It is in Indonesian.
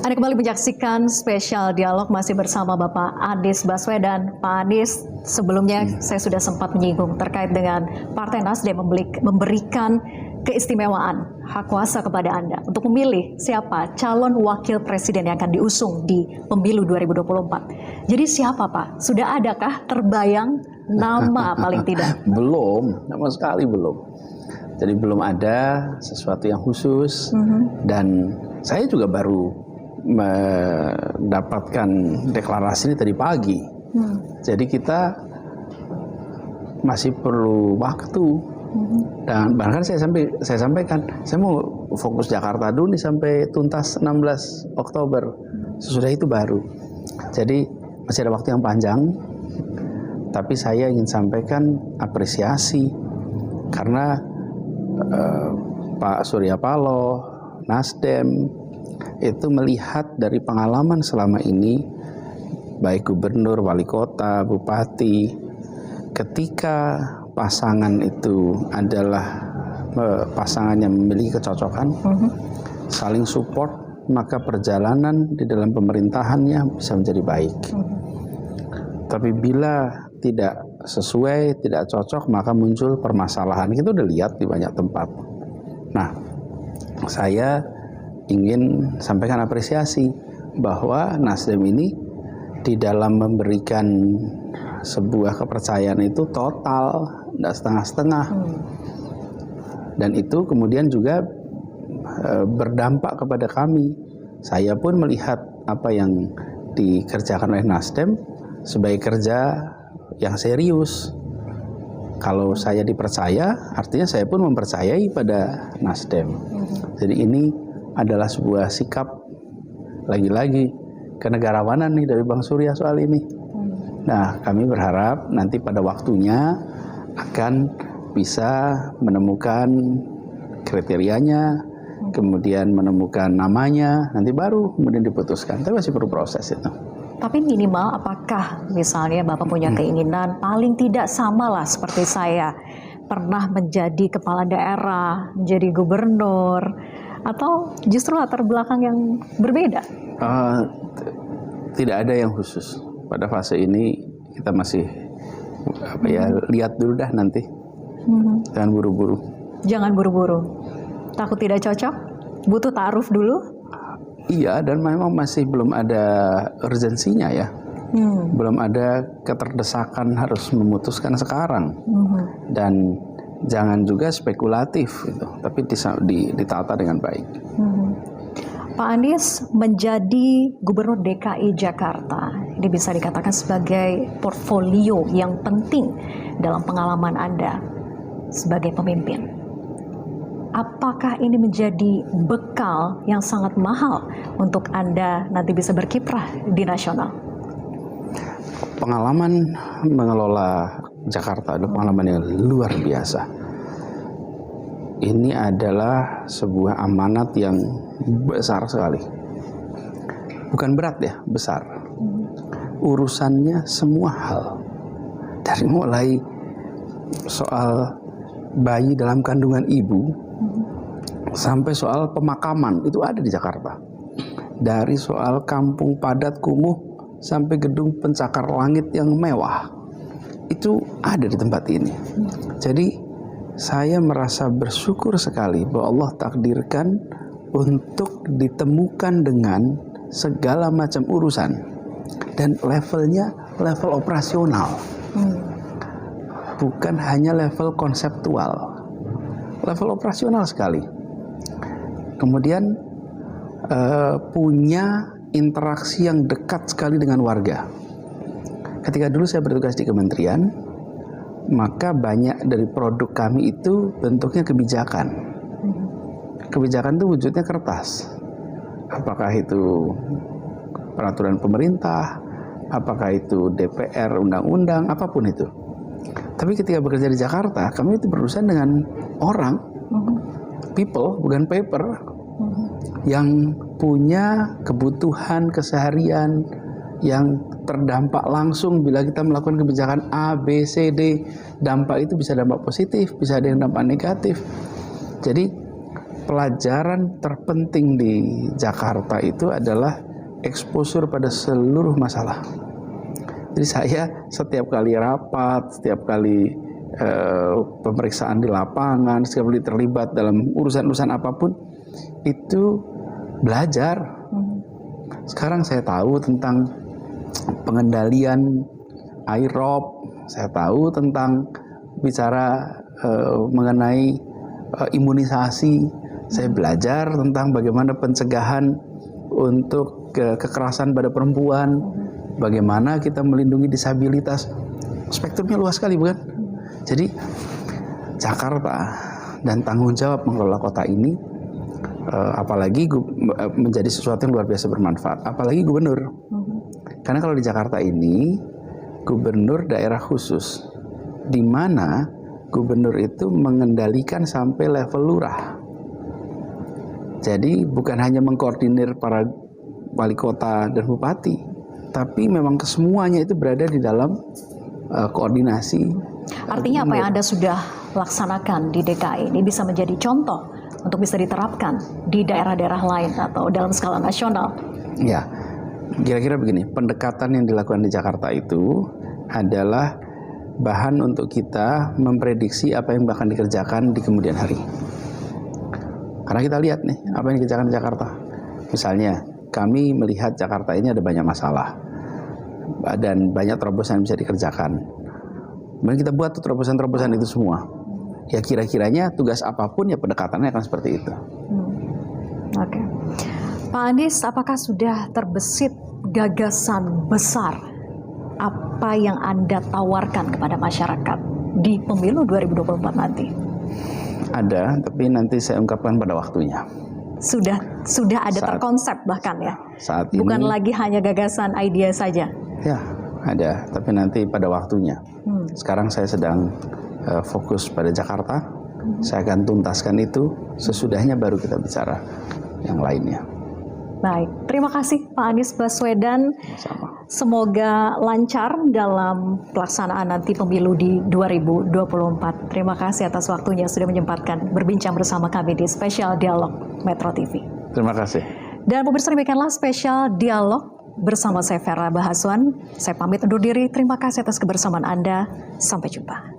Anda kembali menyaksikan spesial dialog masih bersama Bapak Anies Baswedan. Pak Anies, sebelumnya saya sudah sempat menyinggung terkait dengan Partai Nasdem memberikan keistimewaan hak kuasa kepada Anda untuk memilih siapa calon wakil presiden yang akan diusung di pemilu 2024. Jadi siapa Pak? Sudah adakah terbayang nama paling tidak? Belum, sama sekali belum. Jadi belum ada sesuatu yang khusus dan saya juga baru mendapatkan deklarasi ini tadi pagi. Jadi kita masih perlu waktu. Dan bahkan saya sampaikan, saya mau fokus Jakarta dulu nih sampai tuntas 16 Oktober. Sesudah itu baru. Jadi masih ada waktu yang panjang. Tapi saya ingin sampaikan apresiasi karena Pak Surya Paloh, Nasdem itu melihat dari pengalaman selama ini, baik gubernur, wali kota, bupati, ketika pasangan itu adalah pasangan yang memiliki kecocokan, saling support, maka perjalanan di dalam pemerintahannya bisa menjadi baik. Tapi bila tidak sesuai, tidak cocok, maka muncul permasalahan. Kita udah lihat di banyak tempat. Nah, saya ingin sampaikan apresiasi bahwa Nasdem ini di dalam memberikan sebuah kepercayaan itu total, tidak setengah-setengah. Dan itu kemudian juga berdampak kepada kami. Saya pun melihat apa yang dikerjakan oleh Nasdem sebagai kerja yang serius. Kalau saya dipercaya, artinya saya pun mempercayai pada Nasdem. Jadi ini adalah sebuah sikap, lagi-lagi kenegarawanan nih dari Bang Surya soal ini. Nah, kami berharap nanti pada waktunya akan bisa menemukan kriterianya, kemudian menemukan namanya, nanti baru kemudian diputuskan. Tapi masih perlu proses itu. Tapi minimal apakah misalnya Bapak punya keinginan paling tidak samalah seperti saya pernah menjadi kepala daerah, menjadi gubernur, atau justru latar belakang yang berbeda? Tidak ada yang khusus. Pada fase ini kita masih lihat dulu dah nanti. Jangan buru-buru. Jangan buru-buru. Takut tidak cocok? Butuh ta'aruf dulu? Iya, dan memang masih belum ada urgensinya ya. Belum ada keterdesakan harus memutuskan sekarang. Dan jangan juga spekulatif gitu, tapi ditata dengan baik. Pak Anies menjadi Gubernur DKI Jakarta, ini bisa dikatakan sebagai portfolio yang penting dalam pengalaman Anda sebagai pemimpin. Apakah ini menjadi bekal yang sangat mahal untuk Anda nanti bisa berkiprah di nasional? Pengalaman mengelola Jakarta adalah pengalaman yang luar biasa. Ini adalah sebuah amanat yang besar sekali. Bukan berat ya, besar. Urusannya semua hal. Dari mulai soal bayi dalam kandungan ibu, sampai soal pemakaman, itu ada di Jakarta. Dari soal kampung padat kumuh, sampai gedung pencakar langit yang mewah. Itu ada di tempat ini. Jadi saya merasa bersyukur sekali bahwa Allah takdirkan untuk ditemukan dengan segala macam urusan. Dan levelnya level operasional. Bukan hanya level konseptual. Level operasional sekali. Kemudian punya interaksi yang dekat sekali dengan warga. Ketika dulu saya bertugas di kementerian, maka banyak dari produk kami itu bentuknya kebijakan. Kebijakan itu wujudnya kertas. Apakah itu peraturan pemerintah, apakah itu DPR, undang-undang, apapun itu. Tapi ketika bekerja di Jakarta, kami itu berurusan dengan orang, people, bukan paper, yang punya kebutuhan keseharian yang terdampak langsung bila kita melakukan kebijakan A, B, C, D. Dampak itu bisa dampak positif, bisa ada yang dampak negatif. Jadi pelajaran terpenting di Jakarta itu adalah exposure pada seluruh masalah. Jadi saya setiap kali rapat, setiap kali pemeriksaan di lapangan, setiap kali terlibat dalam urusan-urusan apapun, itu belajar. Sekarang saya tahu tentang pengendalian aerob, saya tahu tentang bicara mengenai imunisasi, saya belajar tentang bagaimana pencegahan untuk kekerasan pada perempuan, bagaimana kita melindungi disabilitas. Spektrumnya luas sekali, bukan? Jadi Jakarta dan tanggung jawab mengelola kota ini, apalagi menjadi sesuatu yang luar biasa bermanfaat, apalagi gubernur. Karena kalau di Jakarta ini gubernur daerah khusus, di mana gubernur itu mengendalikan sampai level lurah. Jadi bukan hanya mengkoordinir para wali kota dan bupati, tapi memang kesemuanya itu berada di dalam koordinasi. Artinya apa yang Anda sudah laksanakan di DKI ini bisa menjadi contoh untuk bisa diterapkan di daerah-daerah lain atau dalam skala nasional? Ya, kira-kira begini, pendekatan yang dilakukan di Jakarta itu adalah bahan untuk kita memprediksi apa yang akan dikerjakan di kemudian hari. Karena kita lihat nih, apa yang dikerjakan di Jakarta. Misalnya, kami melihat Jakarta ini ada banyak masalah dan banyak terobosan yang bisa dikerjakan. Kemudian kita buat terobosan-terobosan itu semua. Ya kira-kiranya tugas apapun ya pendekatannya akan seperti itu. Oke. Pak Anies, apakah sudah terbesit gagasan besar apa yang Anda tawarkan kepada masyarakat di pemilu 2024 nanti? Ada, tapi nanti saya ungkapkan pada waktunya. Sudah ada terkonsep bahkan ya? Saat ini, bukan lagi hanya gagasan ide saja? Ya, ada, tapi nanti pada waktunya. Sekarang saya sedang fokus pada Jakarta. Saya akan tuntaskan itu, sesudahnya baru kita bicara yang lainnya. Baik, terima kasih Pak Anies Baswedan. Sama. Semoga lancar dalam pelaksanaan nanti pemilu di 2024. Terima kasih atas waktunya sudah menyempatkan berbincang bersama kami di Spesial Dialog Metro TV. Terima kasih. Dan pemirsa, demikianlah Spesial Dialog bersama saya Vera Bahaswan. Saya pamit undur diri. Terima kasih atas kebersamaan Anda. Sampai jumpa.